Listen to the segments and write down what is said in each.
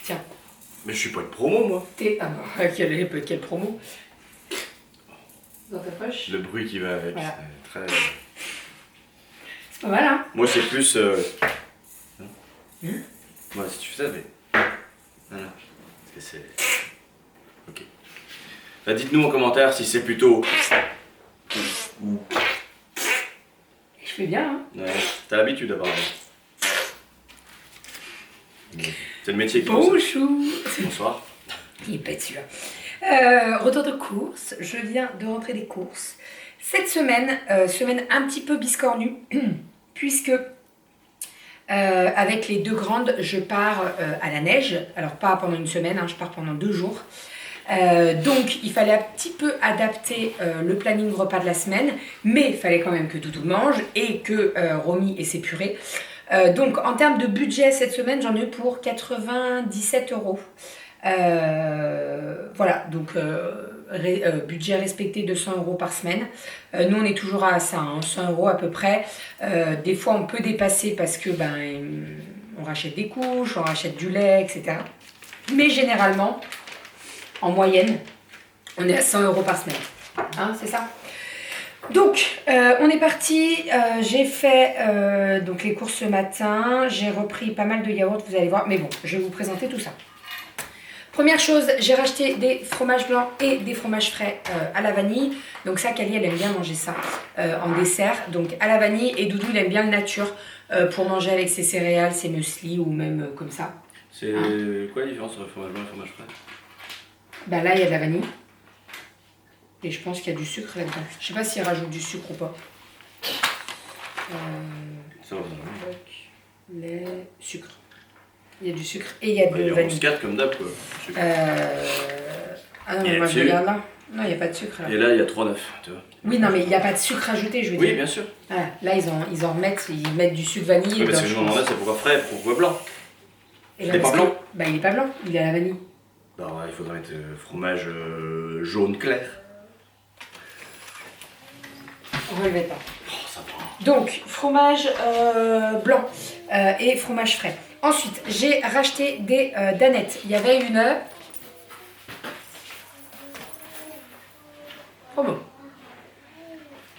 Tiens. Mais je suis pas de promo, moi. Ah bah, quelle promo. Dans ta poche. Le bruit qui va avec, voilà. c'est très... C'est pas mal, hein. Moi, c'est plus... Ouais, si tu fais ça, mais... Voilà. Parce que c'est... Ok. Bah, dites-nous en commentaire si c'est plutôt... Ou... Je fais bien, hein. Ouais, t'as l'habitude apparemment. C'est le métier qui Bonjour. Bonsoir. Il est pas sûr. Retour de course, je viens de rentrer des courses. Cette semaine, semaine un petit peu biscornue, puisque avec les deux grandes, je pars à la neige. Alors pas pendant une semaine, hein, je pars pendant 2 jours. Donc il fallait un petit peu adapter le planning repas de la semaine, mais il fallait quand même que Doudou mange et que Romy ait ses purées. Donc en termes de budget cette semaine, j'en ai eu pour 97 €. Voilà, donc budget respecté de 100 € par semaine. Nous on est toujours à ça, hein, 100 € à peu près. Des fois on peut dépasser parce que on rachète des couches, on rachète du lait, etc. Mais généralement, en moyenne, on est à 100 € par semaine. Hein, c'est ça? Donc, on est parti. J'ai fait donc les courses ce matin. J'ai repris pas mal de yaourts, vous allez voir. Mais bon, je vais vous présenter tout ça. Première chose, j'ai racheté des fromages blancs et des fromages frais à la vanille. Donc ça, Kali, elle aime bien manger ça en dessert. Donc à la vanille, et Doudou, il aime bien le nature pour manger avec ses céréales, ses muesli ou même comme ça. C'est quoi la différence entre le fromage blanc et le fromage frais? Bah là, il y a de la vanille. Et je pense qu'il y a du sucre là-dedans. Je sais pas s'il rajoute du sucre ou pas. Ça va, lait, sucre. Il y a du sucre et il y a de il y a vanille. 4 comme d'hab quoi. Ah non, mais moi je regarde là. Non, il n'y a pas de sucre là. Et là, il y a 3,9, tu vois. Oui, non, mais il n'y a pas de sucre ajouté, je veux dire. Oui, bien sûr. Voilà. Là, ils en remettent, ils mettent du sucre vanille. Oui, parce que je me demandais, c'est pourquoi frais, pourquoi blanc? Il n'est pas blanc? Bah, il est pas blanc, il est à la vanille. Bah ouais, il faudrait mettre fromage jaune clair. On ne le met pas. Oh, ça va. Donc, fromage blanc et fromage frais. Ensuite, j'ai racheté des danettes. Il y avait une... Oh bon.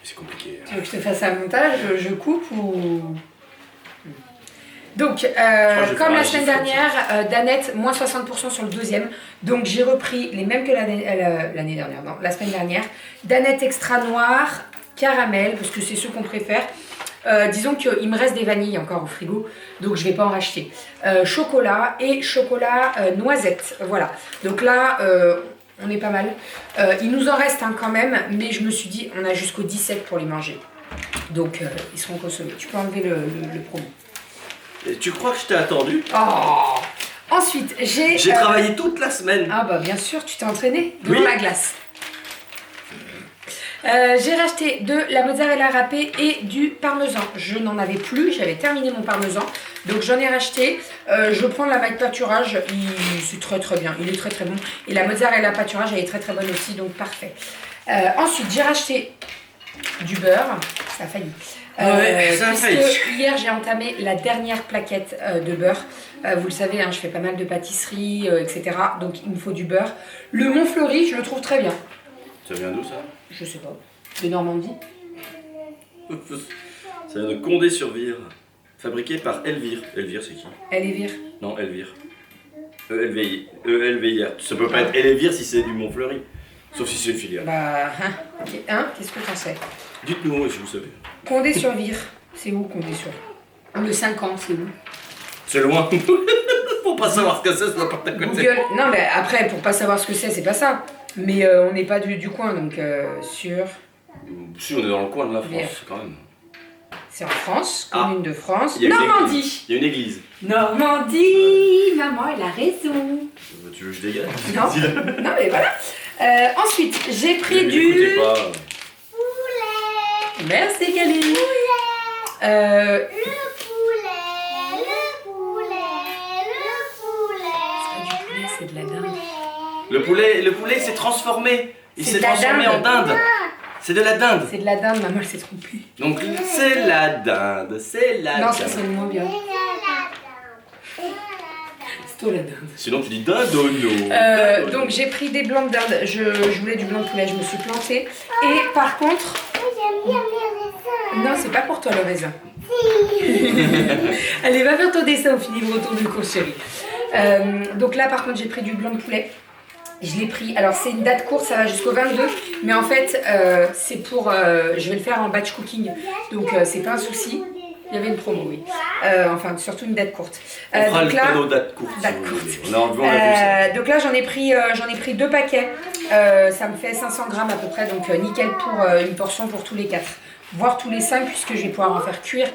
C'est compliqué. Tu veux que je te fasse un montage, je coupe ou... Donc, comme la semaine dernière, Danette, moins 60% sur le deuxième. Donc, j'ai repris les mêmes que l'année dernière, non, la semaine dernière. Danette extra noir, caramel, parce que c'est ceux qu'on préfère. Disons qu'il me reste des vanilles encore au frigo, donc je ne vais pas en racheter. Chocolat et chocolat noisette, voilà. Donc là, on est pas mal. Il nous en reste quand même, mais je me suis dit, on a jusqu'au 17 pour les manger. Donc, ils seront consommés. Tu peux enlever le promo. Et tu crois que je t'ai attendu? Oh. Ensuite, j'ai travaillé toute la semaine. Ah bah bien sûr, tu t'es entraîné devant oui. la glace. J'ai racheté de la mozzarella râpée et du parmesan. Je n'en avais plus, j'avais terminé mon parmesan. Donc j'en ai racheté. Je prends la maille pâturage, c'est très très bien, il est très très bon. Et la mozzarella pâturage, elle est très très bonne aussi, donc parfait. Ensuite, j'ai racheté du beurre, ça a failli. Hier j'ai entamé la dernière plaquette de beurre. Vous le savez, hein, je fais pas mal de pâtisserie, etc. Donc il me faut du beurre. Le Montfleury, je le trouve très bien. Ça vient d'où ça? Je sais pas. De Normandie. Ça vient de Condé-sur-Vire. Fabriqué par Elvire. Elvire, c'est qui? Elvire. Non, Elvire. Elvire. Ça peut pas être Elvire si c'est du Montfleury. Sauf si c'est une filiale. Bah, qu'est-ce que t'en sais? Dites-nous si vous savez. Condé-sur-Vire. C'est où Condé-sur-Vire? Le 50, c'est où? C'est loin. Pour pas savoir ce que c'est n'importe quoi. Google. Non, mais après, pour pas savoir ce que c'est pas ça. Mais on n'est pas du coin, donc sur... Si, on est dans le coin de la France, quand même. C'est en France, commune de France. Normandie. Il y a une église. Normandie. Maman, elle a raison. Tu veux que je dégage? Non. Non, mais voilà. Ensuite, j'ai pris du... Pas. Poulet. Merci, Kali. Poulet. C'est de la dinde. Le poulet s'est transformé. Il s'est transformé en dinde. C'est de la dinde. C'est de la dinde, maman, elle s'est trompée. Donc c'est la dinde, c'est la dinde. Non, ça sonne moins bien. C'est plutôt la dinde. Sinon tu dis dindono. Donc j'ai pris des blancs de dinde, je voulais du blanc de poulet, je me suis plantée. Et par contre... J'aime bien mes raisins. Non, c'est pas pour toi le raisin. Allez, va faire ton dessin, on finit le retour de course chérie. Donc là par contre j'ai pris du blanc de poulet. Je l'ai pris, alors c'est une date courte, ça va jusqu'au 22, mais en fait c'est pour, je vais le faire en batch cooking, donc c'est pas un souci. Il y avait une promo, oui. Enfin, surtout une date courte. On fera donc le là, panneau date courte. date si vous courte. voulez. On a vu ça. Donc là j'en ai pris 2 paquets. Ça me fait 500 grammes à peu près, donc nickel pour une portion pour tous les 4. Voire tous les 5 puisque je vais pouvoir en faire cuire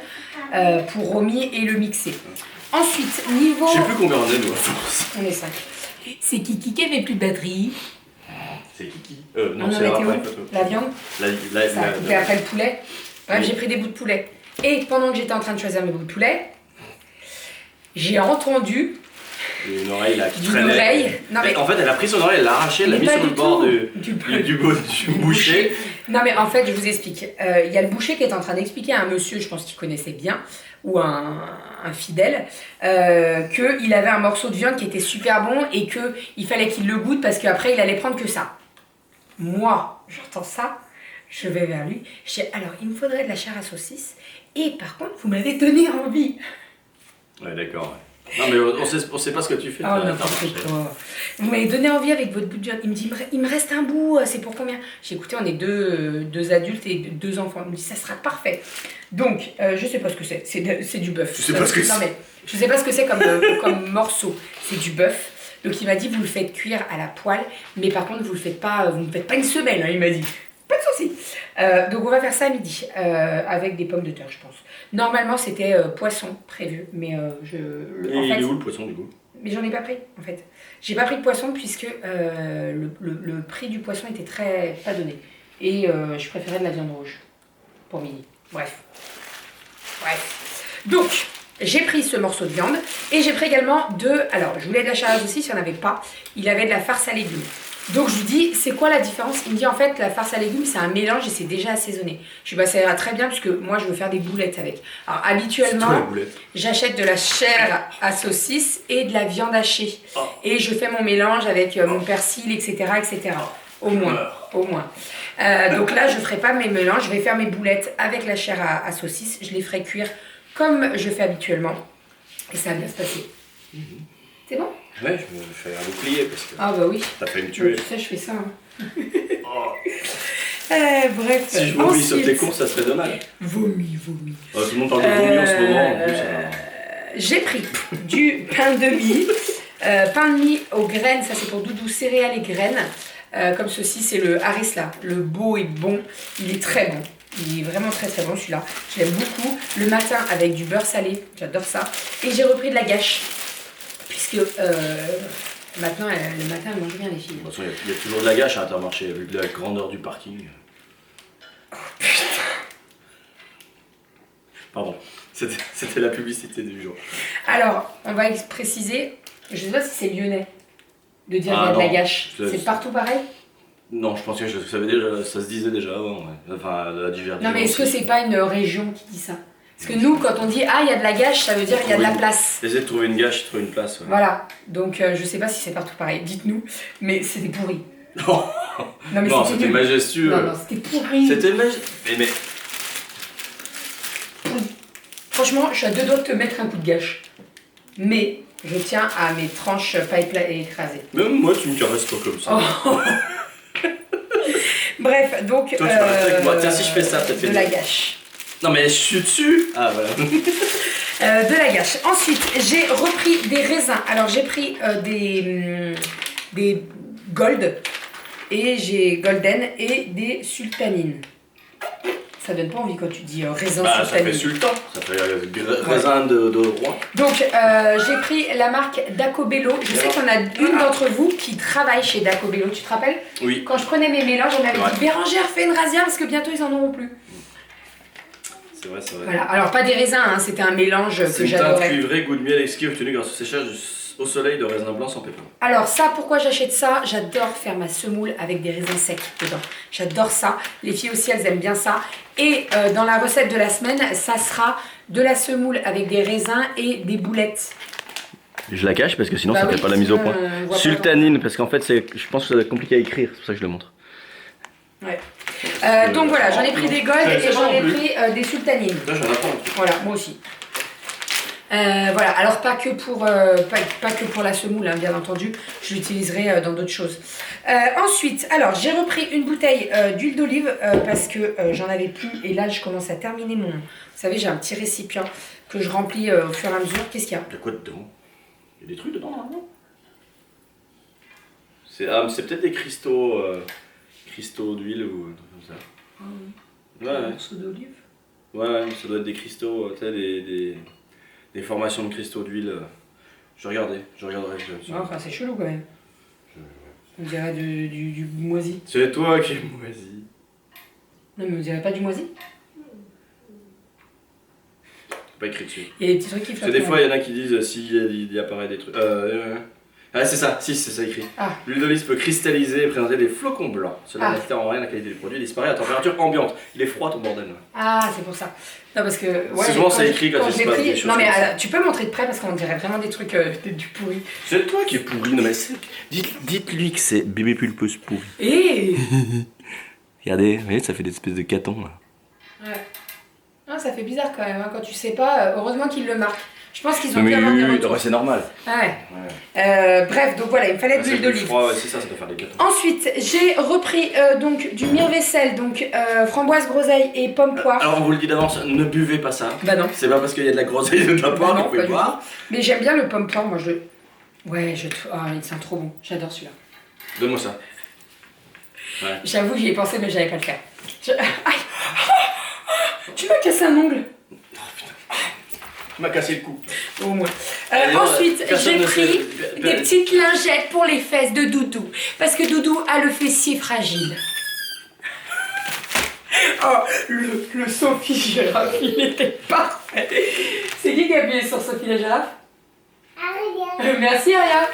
pour Romy et le mixer. Ensuite, niveau... Je sais plus combien on est nous à force. On est 5. C'est Kiki qui avait plus de batterie. C'est Kiki. On Non, en c'est était où? après. La viande. Ça a coupé après le poulet. Bref, Oui. j'ai pris des bouts de poulet. Et pendant que j'étais en train de choisir mes bouts de poulet, j'ai entendu Une oreille là qui d'une traînait. oreille. Non mais En fait, elle a pris son oreille, elle l'a arrachée, elle l'a Mais mis pas sur le du bord tout. du boucher. Non mais en fait, je vous explique. Il y a le boucher qui est en train d'expliquer à un monsieur, je pense qu'il connaissait bien, ou un fidèle, qu'il avait un morceau de viande qui était super bon et qu'il fallait qu'il le goûte parce qu'après il allait prendre que ça. Moi, j'entends ça, je vais vers lui, je dis alors il me faudrait de la chair à saucisse et par contre vous m'avez donné envie. Ouais, d'accord. Ouais. Non, mais on sait pas ce que tu fais. Oh toi, n'importe t'as quoi. Vous m'avez donné envie avec votre bout de viande. Il me dit il me reste un bout, c'est pour combien? J'ai écouté, on est deux adultes et 2 enfants. Il me dit ça sera parfait. Donc, je sais pas ce que c'est. C'est du bœuf. Tu sais pas ce que c'est? Non mais, je sais pas ce que c'est comme morceau. C'est du bœuf. Donc il m'a dit vous le faites cuire à la poêle, mais par contre vous ne faites pas une semaine, hein, il m'a dit. Pas de souci. Donc on va faire ça à midi avec des pommes de terre, je pense. Normalement c'était poisson prévu, mais Et en il fait, est où le poisson du coup? mais j'en ai pas pris en fait. J'ai pas pris de poisson puisque le prix du poisson était très pas donné. Et je préférais de la viande rouge pour midi. Bref. Donc, j'ai pris ce morceau de viande et j'ai pris également alors je voulais de la charade aussi, s'il n'y en avait pas. Il avait de la farce à légumes. Donc je lui dis, c'est quoi la différence? Il me dit en fait, la farce à légumes, c'est un mélange et c'est déjà assaisonné. Je lui dis, bah ça ira très bien puisque moi je veux faire des boulettes avec. Alors C'est toi la habituellement, boulette. j'achète de la chair à saucisse et de la viande hachée. Oh. Et je fais mon mélange avec mon persil, etc. etc. Au moins. Donc là, je ne ferai pas mes mélanges, je vais faire mes boulettes avec la chair à saucisse. Je les ferai cuire comme je fais habituellement. Et ça va bien se passer. C'est bon? Ouais, je me fais un bouclier parce que Ah bah oui. t'as failli me Tu tuer. sais, je fais ça. Hein. Oh. Bref. Si je vomis sur tes ensuite, courses, ça serait dommage. vomi. Oh, tout le monde parle de vomi en ce moment en plus. Alors. J'ai pris du pain de mie. Pain de mie aux graines, ça c'est pour Doudou, céréales et graines. Comme ceci, c'est le Harisla. Le beau et bon, il est très bon. Il est vraiment très très bon celui-là. Je l'aime beaucoup. Le matin avec du beurre salé, j'adore ça. Et j'ai repris de la gâche. Puisque maintenant, le matin, elle mange bien les filles. De toute façon, il y a toujours de la gâche à Intermarché, vu la grandeur du parking. Pardon, c'était la publicité du jour. Alors, on va préciser, je ne sais pas si c'est lyonnais de dire qu'il y a de la non. gâche. C'est- C'est partout pareil? Non, je pensais que je savais déjà, ça se disait déjà avant, ouais. Enfin, la divergence. Non mais est-ce que c'est pas une région qui dit ça? Parce que nous, quand on dit ah il y a de la gâche, ça veut dire qu'il y a de la place. Essayer de trouver une gâche, trouver une place. Ouais. Voilà. Donc je sais pas si c'est partout pareil. Dites-nous. Mais c'était pourri. Non, Non mais non, c'était c'était nul. majestueux. Non c'était pourri. C'était majestueux. Mais Franchement, je suis à 2 doigts de te mettre un coup de gâche. Mais je tiens à mes tranches pas écrasées. même moi, tu me caresses pas comme ça. Oh. Bref, donc Toi, tu vas rester avec moi. Tiens, si je fais ça, peut-être de la gâche. Non, mais je suis dessus. Ah, voilà. De la gâche. Ensuite, j'ai repris des raisins. Alors, j'ai pris des gold et j'ai golden et des sultanines. Ça donne pas envie quand tu dis raisin Bah, ça fait sultanine. sultan. Ça fait raisin de roi. Donc, j'ai pris la marque Dacobello. Je sais qu'il y en a une d'entre vous qui travaille chez Dacobello. Tu te rappelles? Oui. Quand je prenais mes mélanges, on m'avait Ouais. dit Bérangère, fais une rasière parce que bientôt ils en auront plus. C'est vrai, c'est vrai. Voilà. Alors, pas des raisins, hein, c'était un mélange C'est que une teinte j'adorais. cuivrée, goût de miel exquis obtenu grâce au séchage au soleil de raisin blanc sans pépins. Alors ça, pourquoi j'achète ça? J'adore faire ma semoule avec des raisins secs dedans. J'adore ça. Les filles aussi, elles aiment bien ça. Et dans la recette de la semaine, ça sera de la semoule avec des raisins et des boulettes. Je la cache parce que sinon Bah ça oui, fait pas la mise au sinon, point. on voit pas Sultanine, parce qu'en fait je pense que ça doit être compliqué à écrire, c'est pour ça que je le montre. Ouais. Donc voilà, j'en ai pris des gold et j'en ai pris des sultanines. Là j'en apprends un truc. Voilà, moi aussi. Voilà, alors pas que pour la semoule, hein, bien entendu, je l'utiliserai dans d'autres choses. Ensuite, alors j'ai repris une bouteille d'huile d'olive parce que j'en avais plus et là je commence à terminer mon... Vous savez, j'ai un petit récipient que je remplis au fur et à mesure. Qu'est-ce qu'il y a? Il y a quoi dedans? Il y a des trucs dedans normalement? C'est peut-être des cristaux d'huile ou un truc comme ça. Ah oui. Ouais, Un ouais. morceau d'olive. Ouais, ça doit être des cristaux, tu sais, des formations de cristaux d'huile. Je regarderai. Enfin, c'est chelou quand même. On dirait du moisi. C'est toi qui es moisi. Non, mais on dirait pas du moisi. Pas écrit dessus. Il y a des petits trucs qui Parce que flottent. des fois, il y en a qui disent s'il y apparaît des trucs. Ah, c'est ça, si, c'est ça écrit. Ah. L'huile d'olive peut cristalliser et présenter des flocons blancs. Cela Ah. n'altère en rien la qualité du produit, il disparaît à température ambiante. Il est froid ton bordel. Là. Ah, c'est pour ça. Non, parce que. Ouais, C'est souvent quand ça je- écrit quand il je se l'ai passe pris- des choses Non, mais comme ça. tu peux montrer de près parce qu'on dirait vraiment des trucs du pourri. C'est toi qui es pourri, non mais dites-lui que c'est bébé pulpeuse pourri. Et Regardez, vous voyez, ça fait des espèces de catons là. Ouais. Ah, ça fait bizarre quand même, hein, quand tu sais pas. Heureusement qu'ils le marquent. Je pense qu'ils ont Non mais pu avoir des oui, retours. c'est normal. Ah ouais. Ouais. Bref, donc voilà, il me fallait de C'est l'huile plus d'olive. froid, ouais, c'est ça doit faire des catons. Ensuite, j'ai repris donc du mire-vaisselle, donc framboise, groseille et pomme poire. Alors on vous le dit d'avance, ne buvez pas ça. Bah non. C'est pas parce qu'il y a de la groseille de la poire non, que vous pas pouvez du boire. Mais j'aime bien le pomme poire, moi je. Ouais, il sent trop bon. J'adore celui-là. Donne-moi ça. Ouais. J'avoue, j'y ai pensé, mais j'allais pas le faire. Aïe. Tu m'as cassé un ongle. Tu m'as cassé le cou. Au moins. Allez, Ensuite, personne j'ai ne pris sait- des petites lingettes pour les fesses de Doudou. Parce que Doudou a le fessier fragile. Oh, le Sophie Girafe, il était parfait. C'est qui a appuyé sur Sophie la girafe? Ariel. Merci Aria.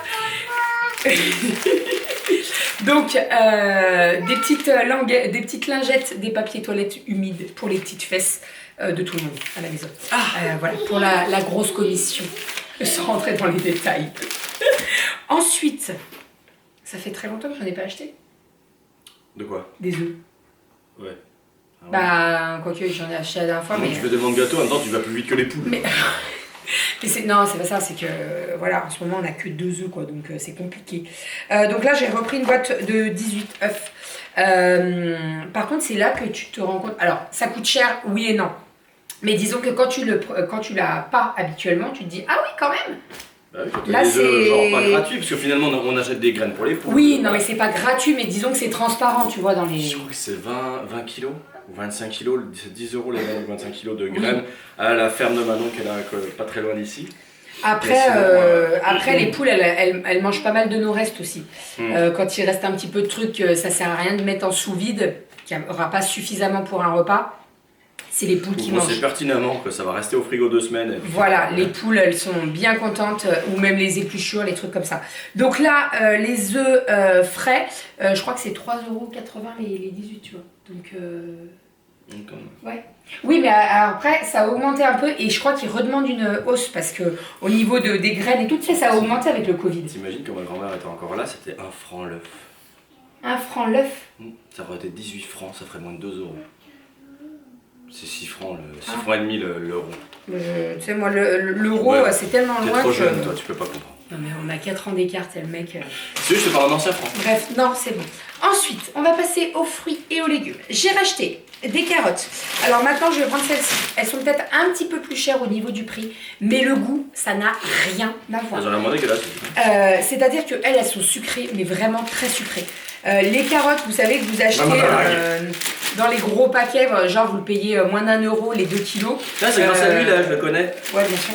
Donc, des petites lingettes, des papiers toilettes humides pour les petites fesses de tout le monde à la maison. Voilà, pour la grosse commission, sans rentrer dans les détails. Ensuite, ça fait très longtemps que j'en ai pas acheté. De quoi? Des œufs. Ouais. Ah ouais. Bah, quoique j'en ai acheté la dernière fois, Non, mais... tu fais des bandes gâteaux, en même temps tu vas plus vite que les poules. Mais non, c'est pas ça, c'est que voilà, en ce moment on a que 2 œufs quoi, donc c'est compliqué. Donc là j'ai repris une boîte de 18 œufs. Par contre, c'est là que tu te rends compte. Alors, ça coûte cher, oui et non. Mais disons que quand tu l'as pas habituellement, tu te dis ah oui quand même. Bah oui, quand Là, les œufs, c'est- genre pas gratuit, parce que finalement on achète des graines pour les poules. Oui, non mais c'est pas gratuit, mais disons que c'est transparent, tu vois dans les. Je crois que c'est 20 kilos ou 25 kilos, c'est 10 euros les 25 kilos de graines à la ferme de Manon qu'elle a pas très loin d'ici. Après, Mais sinon, après les poules, elles mangent pas mal de nos restes aussi. Quand il reste un petit peu de trucs, ça sert à rien de mettre en sous-vide, qu'il n'y aura pas suffisamment pour un repas. C'est les poules qui On sait mangent. pertinemment que ça va rester au frigo 2 semaines. Et puis- Voilà, les poules, elles sont bien contentes, ou même les épluchures, les trucs comme ça. Donc là, les œufs frais, je crois que c'est 3,80 € les 18, tu vois. Donc, Donc, ouais. Oui, mais après, ça a augmenté un peu et je crois qu'ils redemandent une hausse parce que au niveau des graines et tout, tu sais, ça a augmenté avec le Covid. T'imagines quand ma grand-mère était encore là, c'était 1 franc l'œuf. 1 franc l'œuf. Ça aurait été 18 francs, ça ferait moins de 2 euros. C'est 6 francs, 6 francs et demi l'euro. Tu sais, moi, l'euro, Ouais. c'est tellement T'es loin trop que... jeune, toi, tu peux pas comprendre. Non, mais on a 4 ans d'écart, c'est le mec... Si je te parle en ancien franc. Bref, non, c'est bon. Ensuite, on va passer aux fruits et aux légumes. J'ai racheté des carottes. Alors maintenant, je vais prendre celles-ci. Elles sont peut-être un petit peu plus chères au niveau du prix, mais le goût, ça n'a rien à voir. J'aurais demandé quelle âge. C'est-à-dire qu'elles, elles sont sucrées, mais vraiment très sucrées. Les carottes, vous savez que vous achetez dans les gros paquets, genre vous le payez moins d'1 € les 2 kilos. Là, c'est grâce à lui, là, je le connais. Ouais, bien sûr.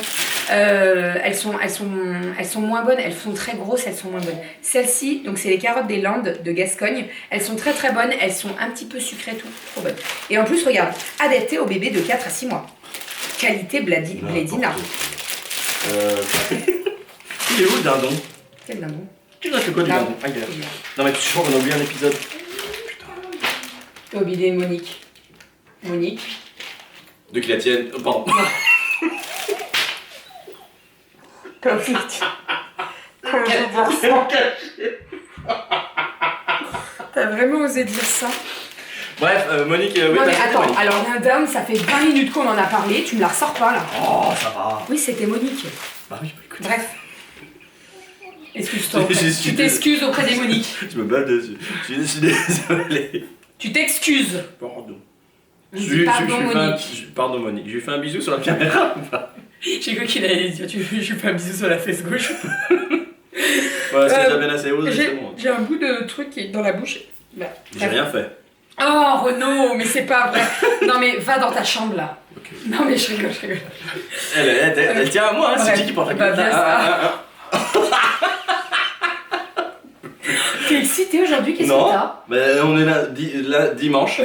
Elles sont moins bonnes, elles sont très grosses, elles sont moins bonnes. Celles-ci, donc c'est les carottes des Landes de Gascogne. Elles sont très très bonnes, elles sont un petit peu sucrées, tout, trop bonnes. Et en plus, regarde, adaptées aux bébés de 4 à 6 mois. Qualité Blédina. Il est où le dindon? Quel dindon. Tu dois faire quoi du Ah. dindon? Ah, il est là. Non, mais je crois qu'on a oublié un épisode. T'as oublié Monique. Monique. Deux qui la tiennent. Pardon. T'as osé dire ça. T'as vraiment osé dire ça. Bref, Monique, oui, Non mais t'as attends, Monique. alors l'Indum, ça fait 20 minutes qu'on en a parlé, tu me la ressors pas là. Oh, ça va. Oui, c'était Monique. Bah oui, bah écoute. Bref. Excuse-toi. Je suis Tu t'excuses auprès des Moniques. Je me bats dessus. Je suis désolé. Tu t'excuses. Pardon. Pardon Monique. Pardon Monique. Je lui fais un bisou sur la caméra ou pas? J'ai cru qu'il allait dire, je lui fais un bisou sur la fesse gauche. Voilà, c'est déjà bien assez haut, c'est bon. J'ai un bout de truc qui est dans la bouche. Bah, J'ai rien fait. Oh Renaud, mais c'est pas vrai. Non mais va dans ta chambre là. Ok. Non mais je rigole. Elle tient à moi, hein, c'est Bref, qui porte la bah, caméra? bien ça. T'es excité aujourd'hui, qu'est-ce que Non, t'as? mais on est là dimanche.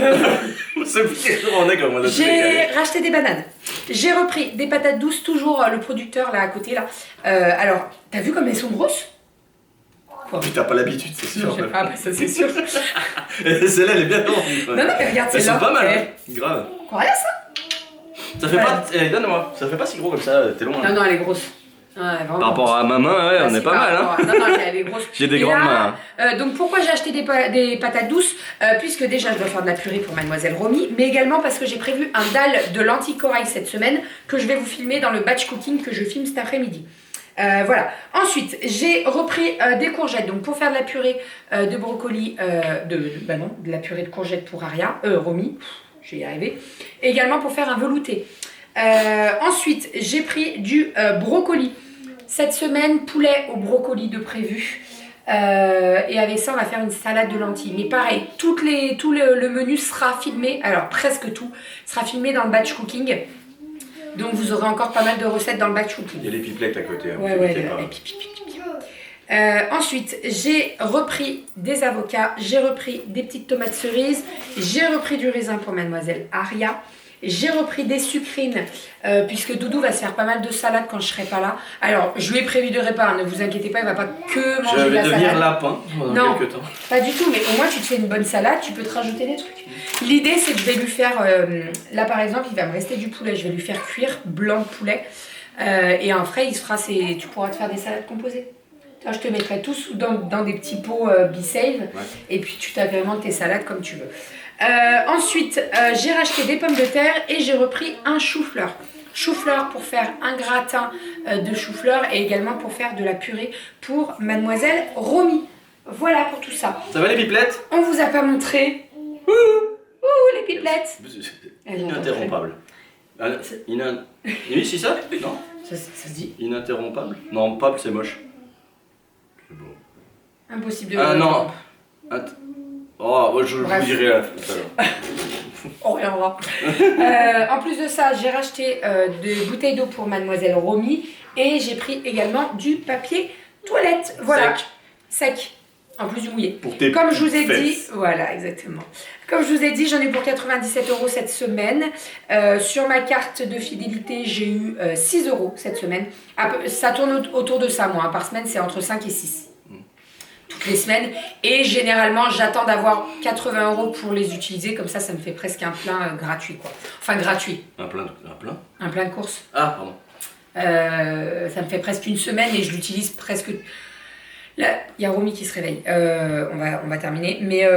C'est quel jour on est comme on a J'ai racheté des bananes. J'ai repris des patates douces, toujours le producteur là à côté là. Alors, t'as vu comme elles sont grosses? Quoi? Puis t'as pas l'habitude, c'est sûr. Ah bah ça c'est sûr. Celle-là, elle est bien grande. Non non mais regarde, c'est Elles là. sont pas mal, hein. Grave. Quoi, rien ça? Ça fait pas. Eh, donne-moi. Ça fait pas si gros comme ça, t'es loin. Non non, elle est grosse. Ouais, vraiment. Par rapport à ma main, ouais, on est pas mal, hein. Non non, elle est grosse. J'ai des Et grandes là, mains. donc pourquoi j'ai acheté des patates douces? Puisque déjà je dois faire de la purée pour Mademoiselle Romy, mais également parce que j'ai prévu un dalle de lentilles corail cette semaine que je vais vous filmer dans le batch cooking que je filme cet après-midi. Voilà. Ensuite, j'ai repris des courgettes. Donc pour faire de la purée de brocoli, de la purée de courgettes pour Aria, Romy, je vais y arriver. Et également pour faire un velouté. Ensuite, j'ai pris du brocoli. Cette semaine, poulet au brocoli de prévu. Et avec ça, on va faire une salade de lentilles. Mais pareil, le menu sera filmé, alors presque tout, sera filmé dans le batch cooking. Donc vous aurez encore pas mal de recettes dans le batch cooking. Il y a les pipelettes à côté. Hein, Ouais, ensuite, j'ai repris des avocats, j'ai repris des petites tomates cerises, j'ai repris du raisin pour Mademoiselle Aria. J'ai repris des sucrines, puisque Doudou va se faire pas mal de salade quand je serai pas là. Alors, je lui ai prévu de repas, hein, ne vous inquiétez pas, il va pas que manger Je de la vais salade. devenir lapin pendant Non. quelques temps. Pas du tout, mais au moins tu te fais une bonne salade, tu peux te rajouter des trucs. L'idée, c'est que je vais lui faire, là par exemple, il va me rester du poulet, je vais lui faire cuire blanc de poulet. Et en frais, tu pourras te faire des salades composées. Toi, je te mettrai tous dans des petits pots B-Save, Ouais. et puis tu t'agrémentes tes salades comme tu veux. Ensuite, j'ai racheté des pommes de terre et j'ai repris un chou-fleur. Chou-fleur pour faire un gratin de chou-fleur et également pour faire de la purée pour Mademoiselle Romy. Voilà pour tout ça. Ça va les pipelettes? On vous a pas montré. Ouh, les pipelettes. Ininterrompable. Oui, c'est ça? Non? Ça se dit Ininterrompable? Non, pable, c'est moche. C'est beau. impossible de... Ah non. Oh, je vous Bref. dirai là, tout à l'heure. On reviendra. En plus de ça, j'ai racheté des bouteilles d'eau pour Mademoiselle Romy et j'ai pris également du papier toilette. Voilà. Sec. En plus du mouillé. Pour tes Comme je vous ai fesses. dit, voilà, exactement. Comme je vous ai dit, j'en ai pour 97 € cette semaine. Sur ma carte de fidélité, j'ai eu 6 € cette semaine. Ça tourne autour de ça, moi. Hein. Par semaine, c'est entre 5 et 6. Toutes les semaines. Et généralement, j'attends d'avoir 80 € pour les utiliser. Comme ça me fait presque un plein gratuit, quoi. Enfin, gratuit. Un plein? Un plein de course. Ah, pardon. Ça me fait presque une semaine et je l'utilise presque... Là, il y a Romy qui se réveille. On va terminer. Mais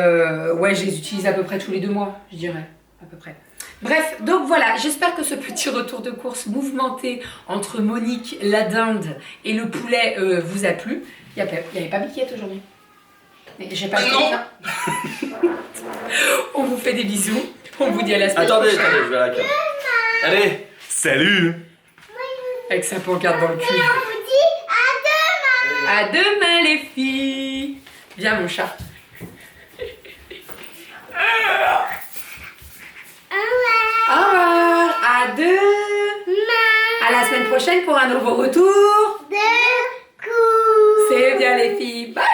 ouais, je les utilise à peu près tous les 2 mois, je dirais. À peu près. Bref, donc voilà, j'espère que ce petit retour de course mouvementé entre Monique, la dinde et le poulet vous a plu. Il n'y avait pas Biquette aujourd'hui. Mais j'ai pas Non. On vous fait des bisous. On vous dit à la semaine Attendez, prochaine. je vais à la carte. Allez, salut! Avec sa pancarte dans le cul. On vous dit à demain. À demain les filles. Viens mon chat. Au revoir. À demain. À la semaine prochaine pour un nouveau retour. De coups. C'est bien les filles. Bye.